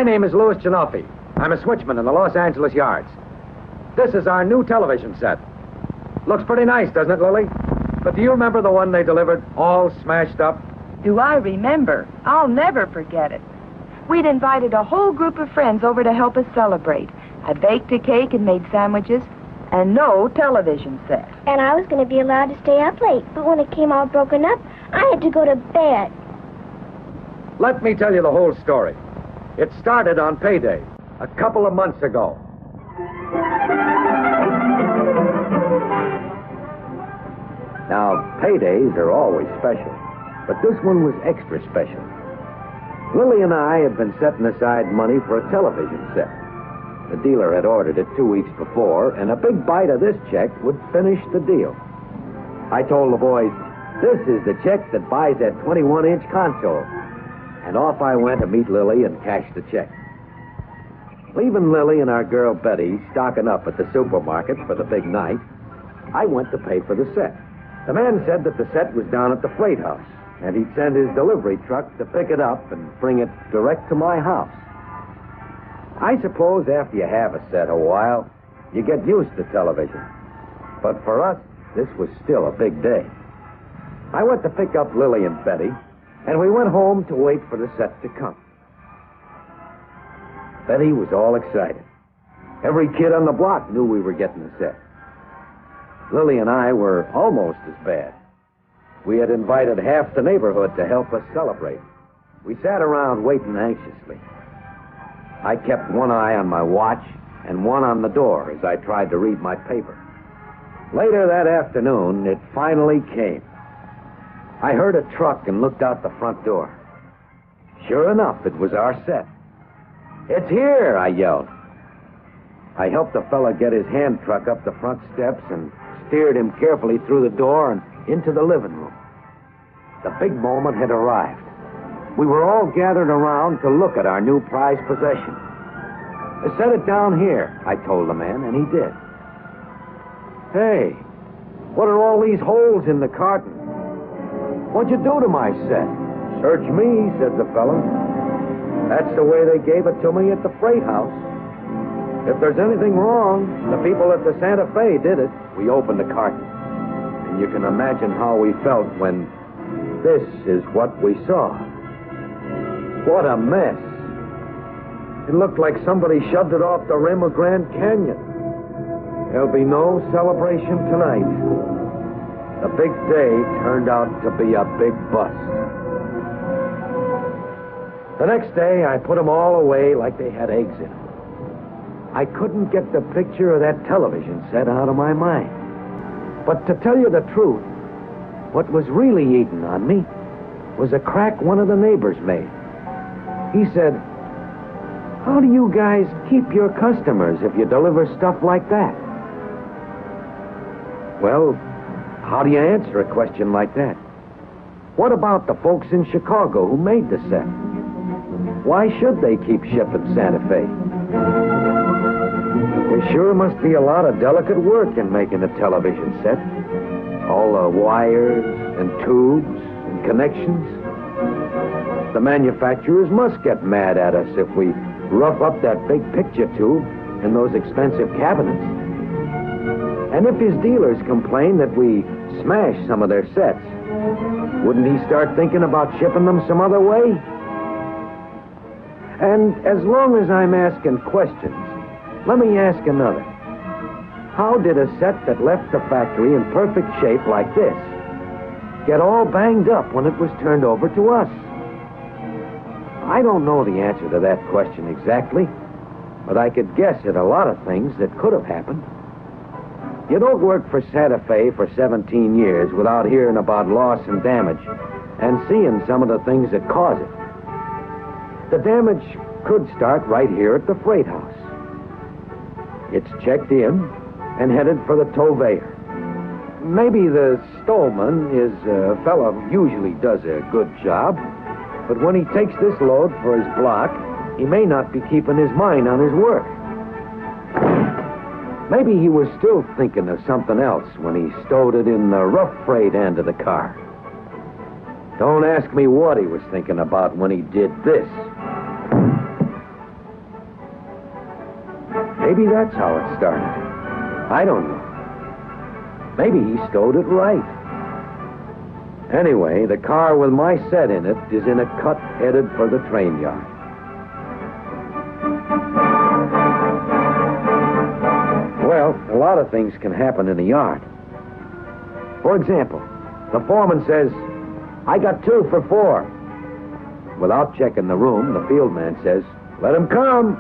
My name is Louis Genofi. I'm a switchman in the Los Angeles yards. This is our new television set. Looks pretty nice, doesn't it, Lily? But do you remember the one they delivered all smashed up? Do I remember? I'll never forget it. We'd invited a whole group of friends over to help us celebrate. I baked a cake and made sandwiches, and no television set. And I was going to be allowed to stay up late, but when it came all broken up, I had to go to bed. Let me tell you the whole story. It started on payday, a couple of months ago. Now, paydays are always special, but this one was extra special. Lily and I had been setting aside money for a television set. The dealer had ordered it 2 weeks before, and a big bite of this check would finish the deal. I told the boys, this is the check that buys that 21-inch console. And off I went to meet Lily and cash the check. Leaving Lily and our girl Betty stocking up at the supermarket for the big night, I went to pay for the set. The man said that the set was down at the freight house, and he'd send his delivery truck to pick it up and bring it direct to my house. I suppose after you have a set a while, you get used to television. But for us, this was still a big day. I went to pick up Lily and Betty, and we went home to wait for the set to come. Betty was all excited. Every kid on the block knew we were getting the set. Lily and I were almost as bad. We had invited half the neighborhood to help us celebrate. We sat around waiting anxiously. I kept one eye on my watch and one on the door as I tried to read my paper. Later that afternoon, it finally came. I heard a truck and looked out the front door. Sure enough, it was our set. "It's here," I yelled. I helped the fella get his hand truck up the front steps and steered him carefully through the door and into the living room. The big moment had arrived. We were all gathered around to look at our new prized possession. "Set it down here," I told the man, and he did. "Hey, what are all these holes in the carton? What'd you do to my set?" "Search me," said the fella. "That's the way they gave it to me at the freight house. If there's anything wrong, the people at the Santa Fe did it." We opened the carton, and you can imagine how we felt when this is what we saw. What a mess. It looked like somebody shoved it off the rim of Grand Canyon. There'll be no celebration tonight. The big day turned out to be a big bust. The next day, I put them all away like they had eggs in them. I couldn't get the picture of that television set out of my mind. But to tell you the truth, what was really eating on me was a crack one of the neighbors made. He said, "How do you guys keep your customers if you deliver stuff like that?" Well, how do you answer a question like that? What about the folks in Chicago who made the set? Why should they keep shipping Santa Fe? There sure must be a lot of delicate work in making a television set. All the wires and tubes and connections. The manufacturers must get mad at us if we rough up that big picture tube in those expensive cabinets. And if his dealers complain that we smash some of their sets, wouldn't he start thinking about shipping them some other way? And as long as I'm asking questions, let me ask another. How did a set that left the factory in perfect shape like this get all banged up when it was turned over to us? I don't know the answer to that question exactly, but I could guess at a lot of things that could have happened. You don't work for Santa Fe for 17 years without hearing about loss and damage and seeing some of the things that cause it. The damage could start right here at the freight house. It's checked in and headed for the toveyor. Maybe the stoneman is a fellow who usually does a good job, but when he takes this load for his block, he may not be keeping his mind on his work. Maybe he was still thinking of something else when he stowed it in the rough freight end of the car. Don't ask me what he was thinking about when he did this. Maybe that's how it started. I don't know. Maybe he stowed it right. Anyway, the car with my set in it is in a cut headed for the train yard. Well, a lot of things can happen in a yard. For example, the foreman says, "I got 2 for 4. Without checking the room, the field man says, "Let him come."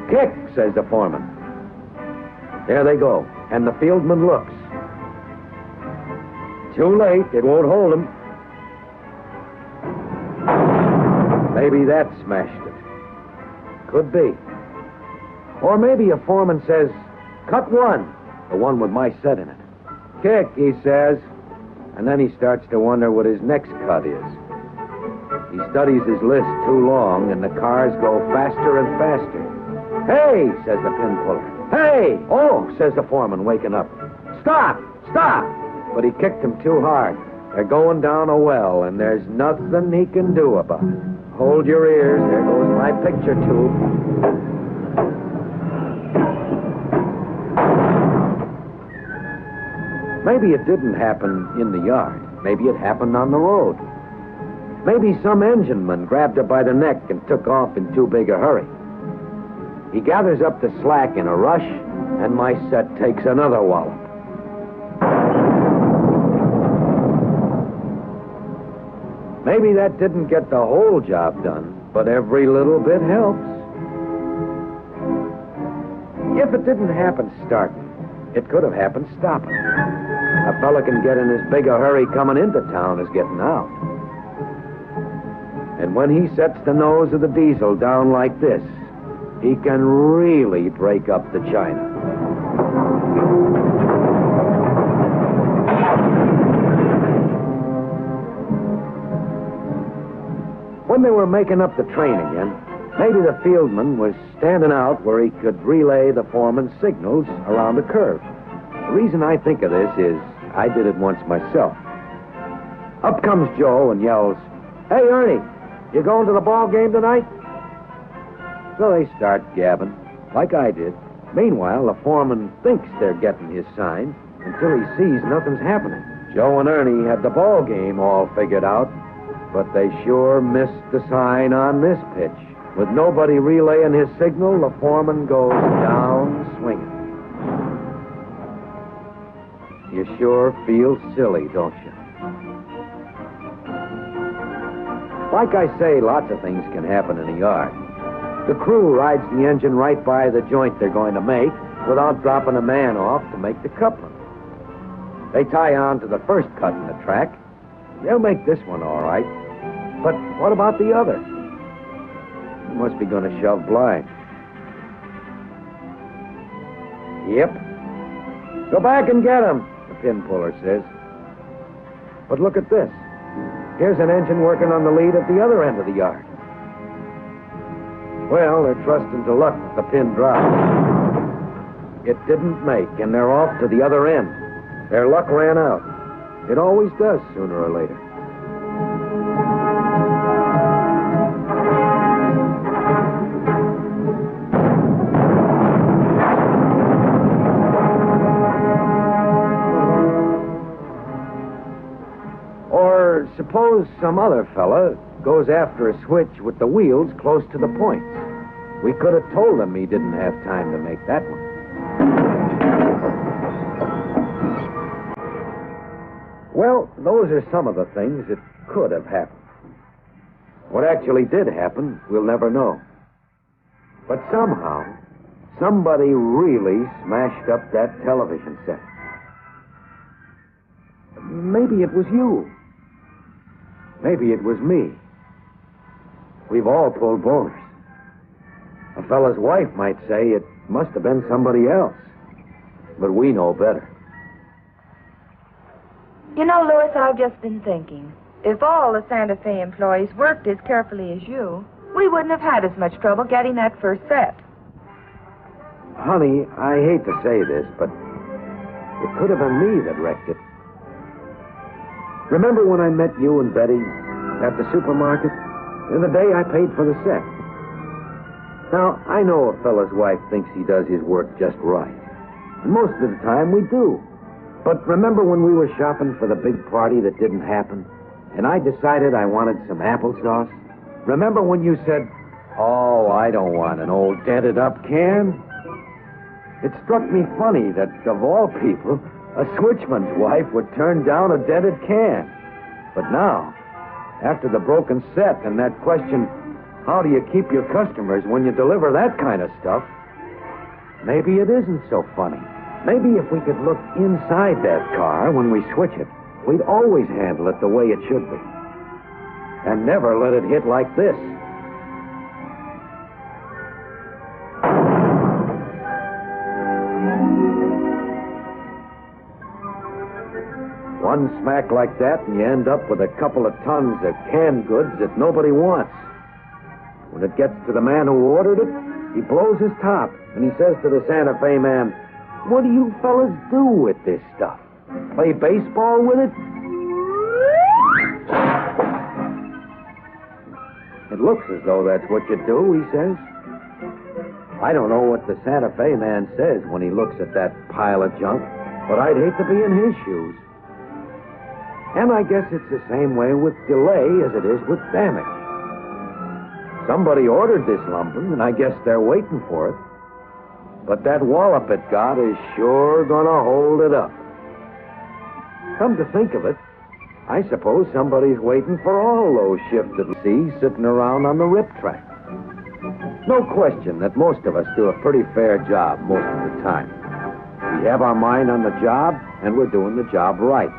"Kick," says the foreman. There they go, and the fieldman looks. Too late, it won't hold him. Maybe that smashed it. Could be. Or maybe a foreman says, "Cut 1, the one with my set in it." "Kick," he says, and then he starts to wonder what his next cut is. He studies his list too long, and the cars go faster and faster. "Hey," says the pin puller. "Hey!" "Oh," says the foreman, waking up. "Stop! Stop!" But he kicked him too hard. They're going down a well, and there's nothing he can do about it. Hold your ears. There goes my picture tube. Maybe it didn't happen in the yard. Maybe it happened on the road. Maybe some engineman grabbed her by the neck and took off in too big a hurry. He gathers up the slack in a rush, and my set takes another wallop. Maybe that didn't get the whole job done, but every little bit helps. If it didn't happen starting, it could have happened stopping. A fella can get in as big a hurry coming into town as getting out. And when he sets the nose of the diesel down like this, he can really break up the china. When they were making up the train again, maybe the fieldman was standing out where he could relay the foreman's signals around the curve. The reason I think of this is I did it once myself. Up comes Joe and yells, "Hey, Ernie, you going to the ball game tonight?" So they start gabbing, like I did. Meanwhile, the foreman thinks they're getting his sign until he sees nothing's happening. Joe and Ernie had the ball game all figured out, but they sure missed the sign on this pitch. With nobody relaying his signal, the foreman goes down swinging. You sure feel silly, don't you? Like I say, lots of things can happen in a yard. The crew rides the engine right by the joint they're going to make without dropping a man off to make the coupling. They tie on to the first cut in the track. They'll make this one all right. But what about the other? You must be going to shove blind. Yep. Go back and get him, the pin puller says. But look at this. Here's an engine working on the lead at the other end of the yard. Well, they're trusting to luck that the pin dropped. It didn't make, and they're off to the other end. Their luck ran out. It always does sooner or later. Or suppose some other fella goes after a switch with the wheels close to the points. We could have told him he didn't have time to make that one. Well, those are some of the things that could have happened. What actually did happen, we'll never know. But somehow, somebody really smashed up that television set. Maybe it was you. Maybe it was me. We've all pulled boners. A fella's wife might say it must have been somebody else. But we know better. You know, Louis, I've just been thinking. If all the Santa Fe employees worked as carefully as you, we wouldn't have had as much trouble getting that first set. Honey, I hate to say this, but it could have been me that wrecked it. Remember when I met you and Betty at the supermarket? and the day I paid for the set. Now, I know a fella's wife thinks he does his work just right. And most of the time we do. But remember when we were shopping for the big party that didn't happen? And I decided I wanted some applesauce? Remember when you said, "Oh, I don't want an old dented up can"? It struck me funny that, of all people, a switchman's wife would turn down a dented can. But now, after the broken set and that question, how do you keep your customers when you deliver that kind of stuff? Maybe it isn't so funny. Maybe if we could look inside that car when we switch it, we'd always handle it the way it should be. And never let it hit like this. One smack like that, and you end up with a couple of tons of canned goods that nobody wants. When it gets to the man who ordered it, he blows his top, and he says to the Santa Fe man, "What do you fellas do with this stuff? Play baseball with it?" It looks as though that's what you do, he says. I don't know what the Santa Fe man says when he looks at that pile of junk, but I'd hate to be in his shoes. And I guess it's the same way with delay as it is with damage. Somebody ordered this lumber, and I guess they're waiting for it. But that wallop it got is sure gonna hold it up. Come to think of it, I suppose somebody's waiting for all those shifted see sitting around on the rip track. No question that most of us do a pretty fair job most of the time. We have our mind on the job, and we're doing the job right.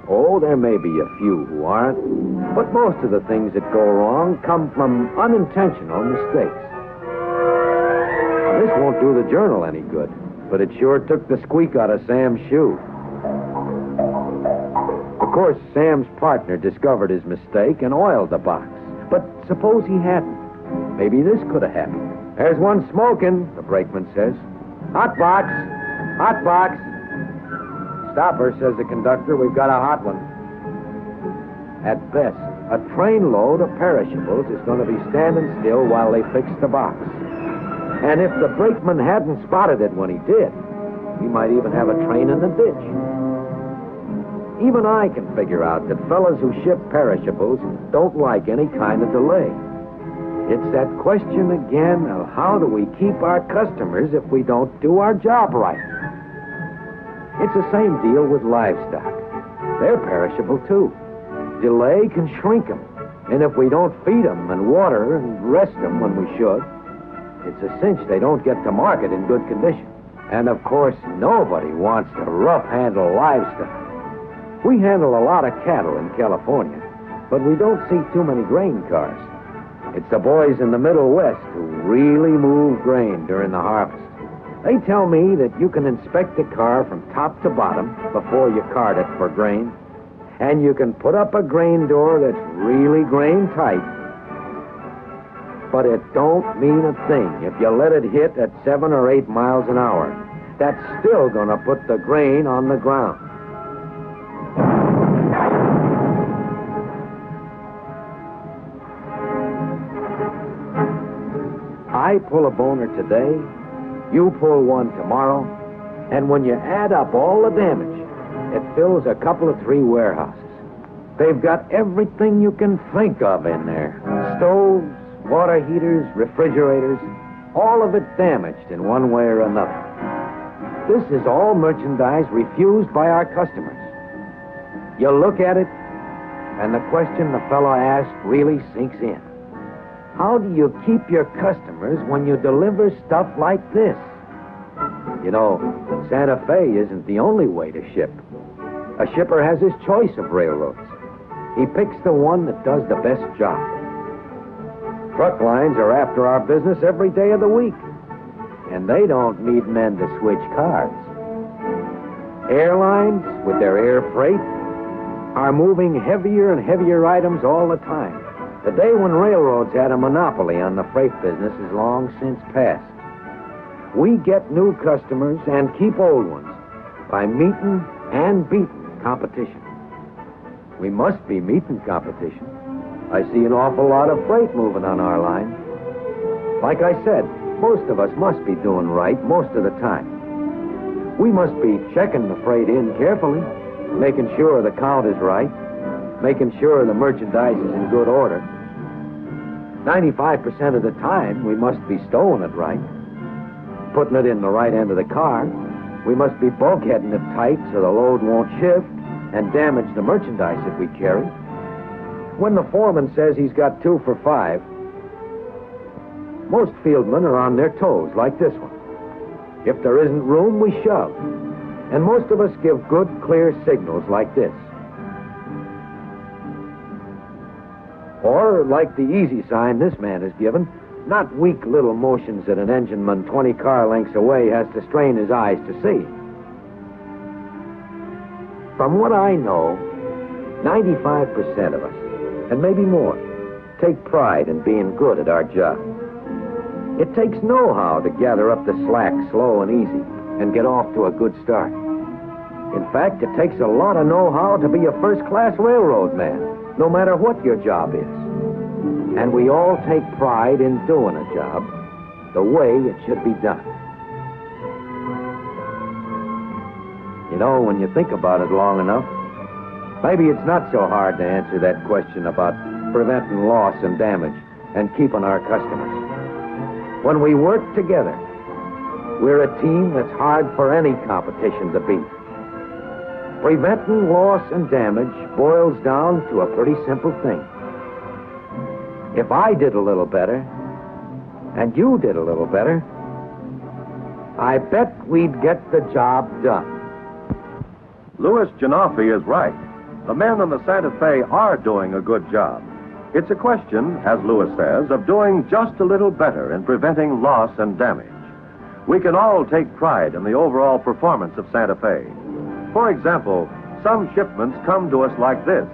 Oh, there may be a few who aren't, but most of the things that go wrong come from unintentional mistakes. This won't do the Journal any good, but it sure took the squeak out of Sam's shoe. Of course, Sam's partner discovered his mistake and oiled the box. But suppose he hadn't. Maybe this could have happened. "There's one smoking," the brakeman says. "Hot box! Hot box!" "Stop her," says the conductor. "We've got a hot one." At best, a trainload of perishables is going to be standing still while they fix the box. And if the brakeman hadn't spotted it when he did, we might even have a train in the ditch. Even I can figure out that fellas who ship perishables don't like any kind of delay. It's that question again of how do we keep our customers if we don't do our job right? It's the same deal with livestock. They're perishable, too. Delay can shrink them. And if we don't feed them and water and rest them when we should, it's a cinch they don't get to market in good condition. And, of course, nobody wants to rough-handle livestock. We handle a lot of cattle in California, but we don't see too many grain cars. It's the boys in the Middle West who really move grain during the harvest. They tell me that you can inspect a car from top to bottom before you cart it for grain, and you can put up a grain door that's really grain tight. But it don't mean a thing if you let it hit at 7 or 8 miles an hour. That's still gonna put the grain on the ground. I pull a boner today, you pull one tomorrow, and when you add up all the damage, it fills a couple of 3 warehouses. They've got everything you can think of in there. Stoves, water heaters, refrigerators, all of it damaged in one way or another. This is all merchandise refused by our customers. You look at it, and the question the fellow asked really sinks in. How do you keep your customers when you deliver stuff like this? You know, Santa Fe isn't the only way to ship. A shipper has his choice of railroads. He picks the one that does the best job. Truck lines are after our business every day of the week, and they don't need men to switch cars. Airlines, with their air freight, are moving heavier and heavier items all the time. The day when railroads had a monopoly on the freight business is long since passed. We get new customers and keep old ones by meeting and beating competition. We must be meeting competition. I see an awful lot of freight moving on our line. Like I said, most of us must be doing right most of the time. We must be checking the freight in carefully, making sure the count is right, making sure the merchandise is in good order. 95% of the time, we must be stowing it right, putting it in the right end of the car. We must be bulkheading it tight so the load won't shift and damage the merchandise that we carry. When the foreman says he's got 2 for 5, most fieldmen are on their toes like this one. If there isn't room, we shove. And most of us give good, clear signals like this. Or like the easy sign this man has given, not weak little motions that an engineman 20 car lengths away has to strain his eyes to see. From what I know, 95% of us, and maybe more, take pride in being good at our job. It takes know-how to gather up the slack slow and easy and get off to a good start. In fact, it takes a lot of know-how to be a first-class railroad man, no matter what your job is. And we all take pride in doing a job the way it should be done. You know, when you think about it long enough, maybe it's not so hard to answer that question about preventing loss and damage and keeping our customers. When we work together, we're a team that's hard for any competition to beat. Preventing loss and damage boils down to a pretty simple thing. If I did a little better, and you did a little better, I bet we'd get the job done. Louis Janoffi is right. The men on the Santa Fe are doing a good job. It's a question, as Louis says, of doing just a little better in preventing loss and damage. We can all take pride in the overall performance of Santa Fe. For example, some shipments come to us like this,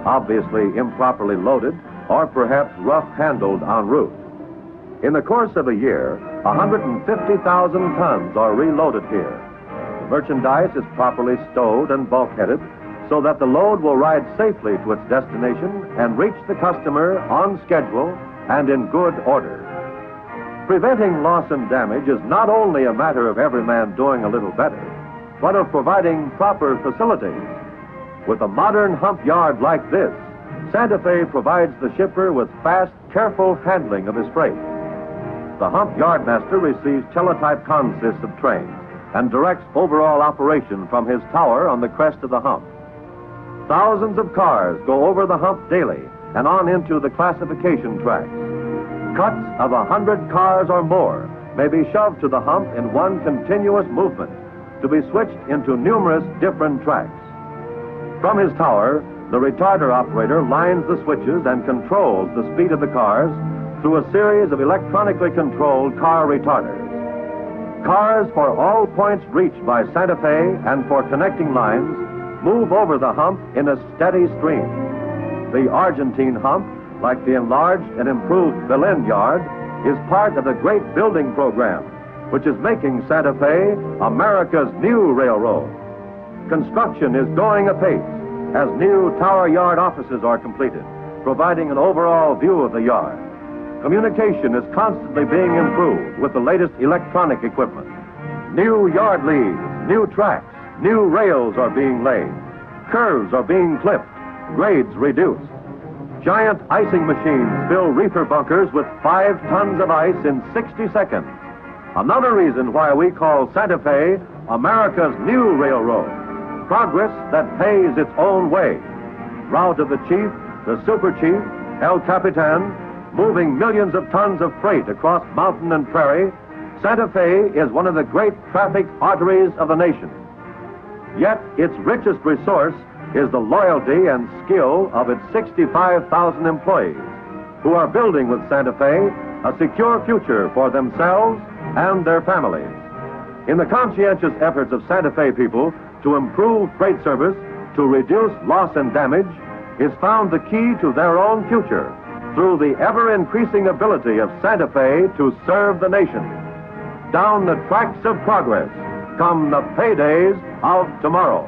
obviously improperly loaded or perhaps rough-handled en route. In the course of a year, 150,000 tons are reloaded here. The merchandise is properly stowed and bulkheaded so that the load will ride safely to its destination and reach the customer on schedule and in good order. Preventing loss and damage is not only a matter of every man doing a little better, but of providing proper facilities. With a modern hump yard like this, Santa Fe provides the shipper with fast, careful handling of his freight. The hump yardmaster receives teletype consists of trains and directs overall operation from his tower on the crest of the hump. Thousands of cars go over the hump daily and on into the classification tracks. Cuts of 100 cars or more may be shoved to the hump in one continuous movement to be switched into numerous different tracks. From his tower, the retarder operator lines the switches and controls the speed of the cars through a series of electronically controlled car retarders. Cars for all points reached by Santa Fe and for connecting lines move over the hump in a steady stream. The Argentine hump, like the enlarged and improved Belen yard, is part of the great building program, which is making Santa Fe America's new railroad. Construction is going apace as new tower yard offices are completed, providing an overall view of the yard. Communication is constantly being improved with the latest electronic equipment. New yard leads, new tracks, new rails are being laid. Curves are being clipped, grades reduced. Giant icing machines fill reefer bunkers with 5 tons of ice in 60 seconds. Another reason why we call Santa Fe America's new railroad. Progress that pays its own way. Route of the Chief, the Super Chief, El Capitan, moving millions of tons of freight across mountain and prairie, Santa Fe is one of the great traffic arteries of the nation. Yet its richest resource is the loyalty and skill of its 65,000 employees who are building with Santa Fe a secure future for themselves and their families. In the conscientious efforts of Santa Fe people to improve freight service, to reduce loss and damage, is found the key to their own future through the ever-increasing ability of Santa Fe to serve the nation. Down the tracks of progress come the paydays of tomorrow.